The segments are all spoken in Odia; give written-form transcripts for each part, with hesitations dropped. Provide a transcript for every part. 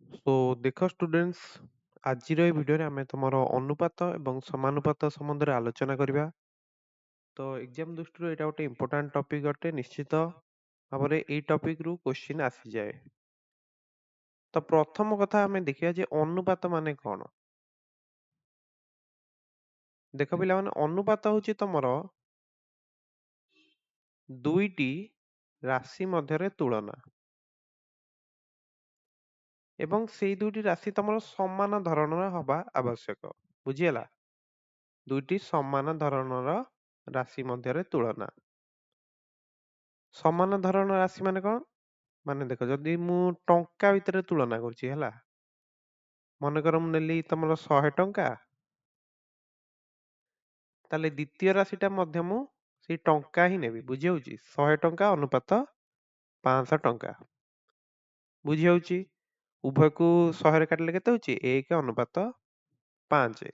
ସୋ ଦେଖ ଷ୍ଟୁଡେଣ୍ଟସ୍, ଆଜିର ଏହି ଭିଡ଼ିଓରେ ଆମେ ତୁମର ଅନୁପାତ ଏବଂ ସମାନୁପାତ ସମ୍ବନ୍ଧରେ ଆଲୋଚନା କରିବା। ତ ଏକ୍ଜାମ ଦୃଷ୍ଟିରୁ ଏଇଟା ଗୋଟେ ଇମ୍ପୋର୍ଟାଣ୍ଟ ଟପିକ୍ ଅଟେ। ନିଶ୍ଚିତ ଭାବରେ ଏଇ ଟପିକ୍ରୁ କ୍ୱେଶ୍ଚିନ୍ ଆସିଯାଏ। ତ ପ୍ରଥମ କଥା ଆମେ ଦେଖିବା ଯେ ଅନୁପାତ ମାନେ କ'ଣ। ଦେଖ ପିଲାମାନେ, ଅନୁପାତ ହେଉଛି ତମର ଦୁଇଟି ରାଶି ମଧ୍ୟରେ ତୁଳନା ଏବଂ ସେଇ ଦୁଇଟି ରାଶି ତମର ସମାନ ଧରଣର ହବା ଆବଶ୍ୟକ। ବୁଝିହେଲା? ଦୁଇଟି ସମାନ ଧରଣର ରାଶି ମଧ୍ୟରେ ତୁଳନା। ସମାନ ଧରଣର ରାଶି ମାନେ କ'ଣ? ମାନେ ଦେଖ, ଯଦି ମୁଁ ଟଙ୍କା ଭିତରେ ତୁଳନା କରୁଛି, ହେଲା, ମନେକର ମୁଁ ନେଲି ତମର 100 ଟଙ୍କା, ତାହେଲେ ଦ୍ୱିତୀୟ ରାଶିଟା ମଧ୍ୟ ମୁଁ ସେଇ ଟଙ୍କା ହିଁ ନେବି। ବୁଝି ହଉଛି? 100 ଟଙ୍କା ଅନୁପାତ 500 ଟଙ୍କା। ବୁଝି ହଉଛି? ଉଭୟକୁ 100ରେ କାଟିଲେ କେତେ ହଉଛି? 1 ଅନୁପାତ 5।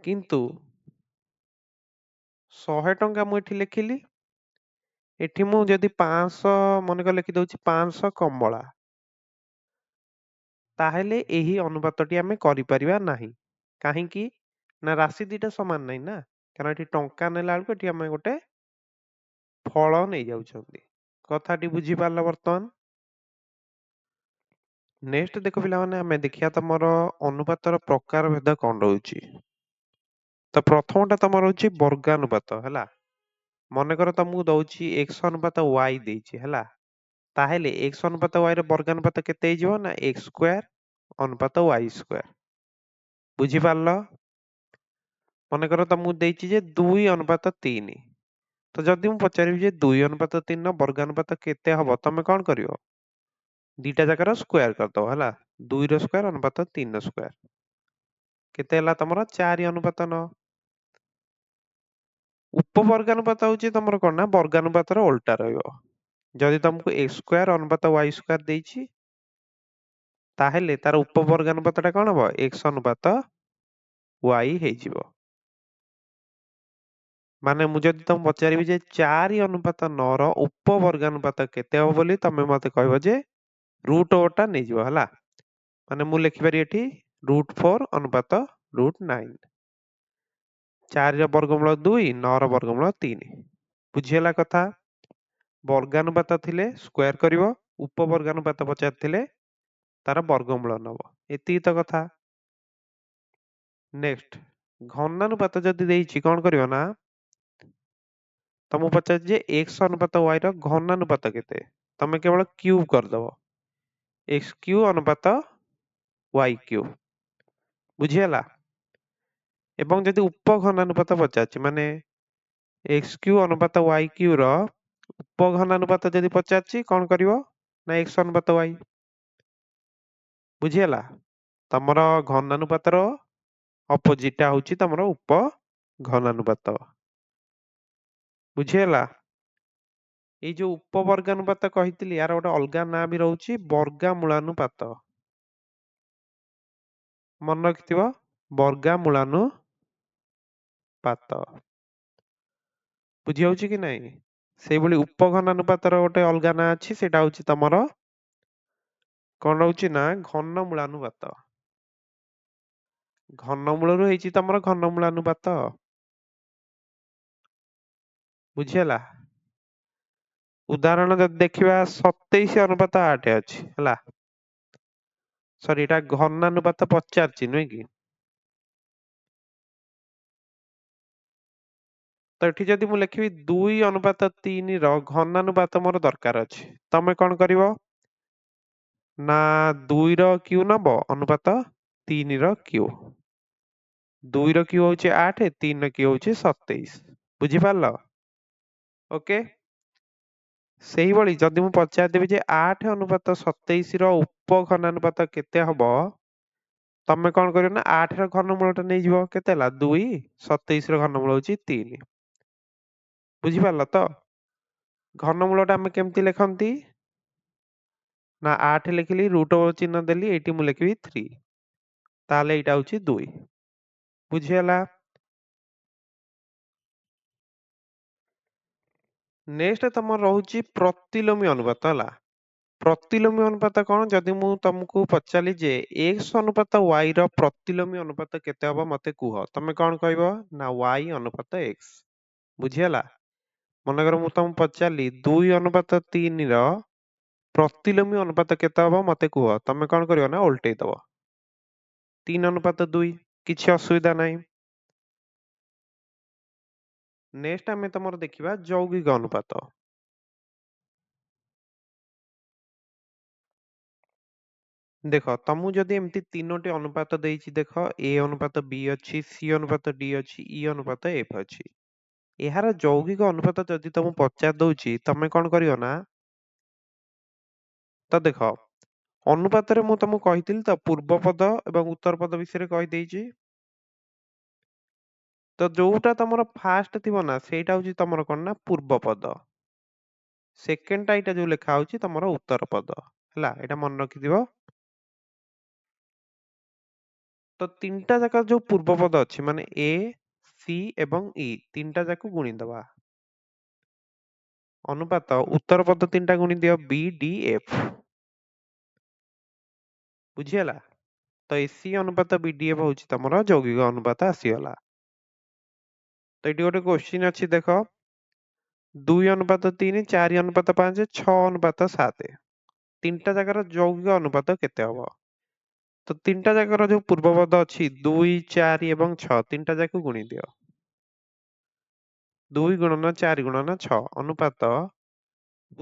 କିନ୍ତୁ 100 ଟଙ୍କା ମୁଁ ଏଠି ଲେଖିଲି, ଏଠି ମୁଁ ଯଦି 500 ମନେକର ଲେଖିଦଉଛି 500 କମଳା, ତାହେଲେ ଏହି ଅନୁପାତଟି ଆମେ କରିପାରିବା ନାହିଁ। କାହିଁକି ନା ରାଶି ଦୁଇଟା ସମାନ ନାହିଁ ନା, କାରଣ ଏଠି ଟଙ୍କା ନେଲା ବେଳକୁ ଏଠି ଆମେ ଗୋଟେ ଫଳ ନେଇଯାଉଛନ୍ତି। କଥାଟି ବୁଝିପାରିଲ ବର୍ତ୍ତମାନ? ନେକ୍ସଟ ଦେଖ ପିଲାମାନେ, ଆମେ ଦେଖିବା ତମର ଅନୁପାତର ପ୍ରକାର ଭେଦ କ'ଣ ରହୁଛି। ତ ପ୍ରଥମଟା ତମର ହଉଛି ବର୍ଗାନୁପାତ। ହେଲା, ମନେକର ତମକୁ ଦଉଛି x ଅନୁପାତ y ଦେଇଛି, ହେଲା, ତାହେଲେ x ଅନୁପାତ y ର ବର୍ଗାନୁପାତ କେତେ ହେଇଯିବ ନା x ସ୍କ୍ୱାର ଅନୁପାତ y ସ୍କ୍ୱାର। ବୁଝିପାରିଲ? ମନେକର ତମକୁ ଦେଇଛି ଯେ 2 ଅନୁପାତ 3, ତ ଯଦି ମୁଁ ପଚାରିବି ଯେ 2 ଅନୁପାତ 3 ର ବର୍ଗାନୁପାତ କେତେ ହବ, ତମେ କ'ଣ କରିବ? ଦିଟା ଯାକର ସ୍କ୍ୱାର କରିଦବ। ହେଲା, 2 ର ସ୍କ୍ୱାର ଅନୁପାତ 3 ର ସ୍କ୍ୱାର କେତେ ହେଲା ତମର? 4 ଅନୁପାତ 9। ଉପବର୍ଗାନୁପାତ ହଉଛି ତମର କ'ଣ ନା ବର୍ଗାନୁପାତର ଓଲଟା ରହିବ। ଯଦି ତମକୁ x ସ୍କ୍ୱାର ଅନୁପାତ y ସ୍କ୍ୱାର ଦେଇଛି, ତାହେଲେ ତାର ଉପବର୍ଗାନୁପାତଟା କ'ଣ ହବ? x ଅନୁପାତ y ହେଇଯିବ। ମାନେ ମୁଁ ଯଦି ତମକୁ ପଚାରିବି ଯେ 4 ଅନୁପାତ 9 ର ଉପବର୍ଗାନୁପାତ କେତେ ହବ ବୋଲି, ତମେ ମତେ କହିବ ଯେ ରୁଟ୍ ଓଭରଟା ନେଇଯିବ। ହେଲା, ମାନେ ମୁଁ ଲେଖିପାରିବି ଏଠି √4 ଅନୁପାତ √9। 4 ର ବର୍ଗମୂଳ 2, 9 ର ବର୍ଗମୂଳ 3। ବୁଝିହେଲା କଥା? ବର୍ଗାନୁପାତ ଥିଲେ ସ୍କ୍ୱାର କରିବ, ଉପବର୍ଗାନୁପାତ ପଚାରିଥିଲେ ତାର ବର୍ଗମୂଳ ନବ। ଏତିକି ତ କଥା। ନେକ୍ସଟ, ଘନାନୁପାତ ଯଦି ଦେଇଛି, କ'ଣ କରିବ ନା ତମକୁ ପଚାରିଛି ଯେ x ଅନୁପାତ y ର ଘନାନୁପାତ କେତେ, ତମେ କେବଳ କ୍ୟୁବ କରିଦବ, x କ୍ୟୁ ଅନୁପାତ y କ୍ୟୁ। ବୁଝିହେଲା? ଏବଂ ଯଦି ଉପଘନାନୁପାତ ପଚାରିଛି, ମାନେ x କ୍ୟୁ ଅନୁପାତ y କ୍ୟୁ ର ଉପଘନାନୁପାତ ଯଦି ପଚାରିଛି, କ'ଣ କରିବ ନା x ଅନୁପାତ y। ବୁଝିହେଲା? ତମର ଘନାନୁପାତର ଅପୋଜିଟଟା ହଉଛି ତମର ଉପଘନାନୁପାତ। ବୁଝିହେଲା? ଏଇ ଯୋଉ ଉପବର୍ଗାନୁପାତ କହିଥିଲି, ୟାର ଗୋଟେ ଅଲଗା ନାଁ ବି ରହୁଛି ବର୍ଗାମୂଳାନୁପାତ। ମନେ ରଖିଥିବ, ବର୍ଗାମୂଳାନୁପାତ। ବୁଝି ହଉଛି କି ନାଇଁ? ସେଇଭଳି ଉପଘନାନୁପାତର ଗୋଟେ ଅଲଗା ନାଁ ଅଛି, ସେଇଟା ହଉଛି ତମର କ'ଣ ରହୁଛି ନା ଘନମୂଳାନୁପାତ। ଘନମୂଳରୁ ହେଇଛି ତମର ଘନମୂଳାନୁପାତ। ବୁଝିହେଲା? ଉଦାହରଣ ଯଦି ଦେଖିବା, 27 ଅନୁପାତ 8 ଅଛି। ହେଲା, ସରି, ଏଟା ଘନାନୁପାତ ପଚାରିଛି, ନୁହେଁ କି? ତ ଏଠି ଯଦି ମୁଁ ଲେଖିବି 2 ଅନୁପାତ 3 ର ଘନାନୁପାତ ମୋର ଦରକାର ଅଛି, ତମେ କ'ଣ କରିବ ନା 2 ର କ୍ୟୁ ନବ ଅନୁପାତ 3 ର କ୍ୟୁ। 2 ର କ୍ୟୁ ହଉଛି 8, 3 ର କ୍ୟୁ ହଉଛି 27। ବୁଝିପାରିଲ? ଓକେ। ସେଇଭଳି ଯଦି ମୁଁ ପଚାରିଦେବି ଯେ 8 ଅନୁପାତ 27 ର ଉପଘନାନୁପାତ କେତେ ହବ, ତମେ କ'ଣ କରିବ ନା 8 ର ଘନମୂଳଟା ନେଇଯିବ। କେତେ ହେଲା? 2। 27 ର ଘନମୂଳ ହଉଛି 3। ବୁଝିପାରିଲ ତ? ଘନମୂଳଟା ଆମେ କେମିତି ଲେଖନ୍ତି ନା 8 ଲେଖିଲି, ରୁଟ୍ ଓଭର ଚିହ୍ନ ଦେଲି, ଏଇଠି ମୁଁ ଲେଖିବି 3, ତାହେଲେ ଏଇଟା ହଉଛି 2। ବୁଝିହେଲା? ନେକ୍ସଟ ତମର ରହୁଛି ପ୍ରତିଲୋମୀ ଅନୁପାତ। ହେଲା, ପ୍ରତିଲୋମୀ ଅନୁପାତ କଣ? ଯଦି ମୁଁ ତମକୁ ପଚାରିଲି ଯେ x ଅନୁପାତ y ର ପ୍ରତିଲୋମୀ ଅନୁପାତ କେତେ ହବ ମତେ କୁହ, ତମେ କଣ କହିବ? ନା y ଅନୁପାତ x। ବୁଝିହେଲା? ମନେକର ମୁଁ ତମକୁ ପଚାରିଲି 2 ଅନୁପାତ 3 ର ପ୍ରତିଲୋମୀ ଅନୁପାତ କେତେ ହବ ମତେ କୁହ, ତମେ କଣ କରିବ? ନା ଓଲଟେଇ ଦବ 3 ଅନୁପାତ 2। କିଛି ଅସୁବିଧା ନାହିଁ। ନେକ୍ସଟ ଆମେ ତମର ଦେଖିବା ଯୌଗିକ ଅନୁପାତ। ଦେଖ ତମକୁ ଯଦି ଏମିତି ତିନୋଟି ଅନୁପାତ ଦେଇଛି, ଦେଖ a ଅନୁପାତ b ଅଛି, c ଅନୁପାତ d ଅଛି, e ଅନୁପାତ f ଅଛି। ଏହାର ଯୌଗିକ ଅନୁପାତ ଯଦି ତମକୁ ପଚାରି ଦଉଛି, ତମେ କଣ କରିବ? ନା ତ ଦେଖ ଅନୁପାତରେ ମୁଁ ତମକୁ କହିଥିଲି ତ ପୂର୍ବ ପଦ ଏବଂ ଉତ୍ତର ପଦ ବିଷୟରେ କହିଦେଇଛି। ତ ଯୋଉଟା ତମର ଫାଷ୍ଟ ଥିବ ନା ସେଇଟା ହଉଛି ତମର କଣ? ନା ପୂର୍ବ ପଦ। ସେକେଣ୍ଡଟା ଏଇଟା ଯୋଉ ଲେଖା ହଉଛି ତମର ଉତ୍ତର ପଦ। ହେଲା, ଏଇଟା ମନେ ରଖିଥିବ। ତ ତିନିଟା ଯାକ ଯୋଉ ପୂର୍ବ ପଦ ଅଛି ମାନେ a, c ଏବଂ e, ତିନିଟା ଯାକୁ ଗୁଣିଦବା। ଅନୁପାତ ଉତ୍ତର ପଦ ତିନିଟା ଗୁଣି ଦିଅ b, d, f। ବୁଝିହେଲା? ତ AC ଅନୁପାତ BDF ହଉଛି ତମର ଯୌଗିକ ଅନୁପାତ ଆସିଗଲା। ତ ଏଠି ଗୋଟେ କ୍ୱେଶ୍ଚିନ୍ ଅଛି, ଦେଖ 2 ଅନୁପାତ 3, 4 ଅନୁପାତ 5, 6 ଅନୁପାତ 7, ତିନିଟା ଜାଗାର ଯୌଗିକ ଅନୁପାତ କେତେ ହବ? ତ ତିନିଟା ଜାଗାର ଯୋଉ ପୂର୍ବ ପଦ ଅଛି 2, 4 ଏବଂ 6, ତିନିଟା ଯାକୁ ଗୁଣି ଦିଅ। 2 ଗୁଣନ 4 ଗୁଣନ 6 ଅନୁପାତ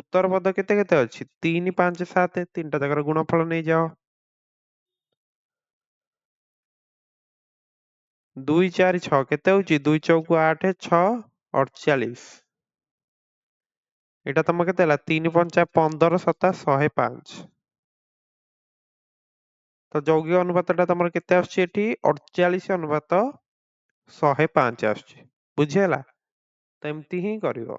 ଉତ୍ତର ପଦ କେତେ କେତେ ଅଛି? 3, 5, 7, ତିନିଟା ଜାଗାର ଗୁଣଫଳ ନେଇଯାଅ। 2, 4, 6 କେତେ ହଉଛି? 2 ଚଉକୁ 8, 6 48। ଏଇଟା ତମ କେତେ ହେଲା? 3 ପଞ୍ଚା 15, 7 105। ତ ଯୌଗିକ ଅନୁପାତଟା ତମର କେତେ ଆସୁଛି ଏଠି? 48 ଅନୁପାତ 105 ଆସୁଛି। ବୁଝିହେଲା? ତ ଏମିତି ହିଁ କରିବ।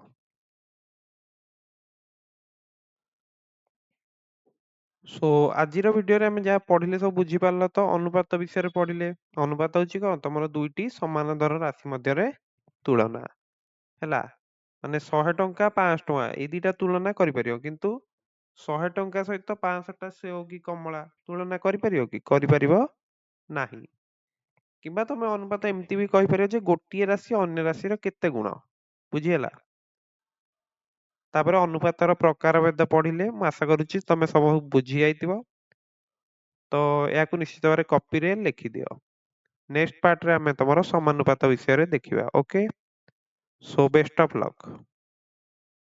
ସୋ ଆଜିର ଭିଡିଓରେ ଆମେ ଯାହା ପଢିଲେ ସବୁ ବୁଝିପାରିଲ ତ? ଅନୁପାତ ବିଷୟରେ ପଢିଲେ। ଅନୁପାତ ହଉଛି କଣ? ତମର ଦୁଇଟି ସମାନ ଦର ରାଶି ମଧ୍ୟରେ ତୁଳନା। ହେଲା, ମାନେ 100 ଟଙ୍କା 500 ଟଙ୍କା ଏଇ ଦିଟା ତୁଳନା କରିପାରିବ, କିନ୍ତୁ 100 ଟଙ୍କା ସହିତ 500ଟା ସେଓ କି କମଳା ତୁଳନା କରିପାରିବ କି? କରିପାରିବ ନାହିଁ। କିମ୍ବା ତମେ ଅନୁପାତ ଏମିତି ବି କହିପାରିବ ଯେ ଗୋଟିଏ ରାଶି ଅନ୍ୟ ରାଶିର କେତେ ଗୁଣ। ବୁଝିହେଲା? ତାପରେ ଅନୁପାତର ପ୍ରକାର ଭେଦ ପଢିଲେ। ମୁଁ ଆଶା କରୁଛି ତମେ ସବୁ ବୁଝି ଯାଇଥିବ। ତ ଏହାକୁ ନିଶ୍ଚିତ ଭାବରେ କପିରେ ଲେଖିଦିଅ। ନେକ୍ସଟ ପାର୍ଟରେ ଆମେ ତମର ସମାନୁପାତ ବିଷୟରେ ଦେଖିବା। Okay, so best of lock.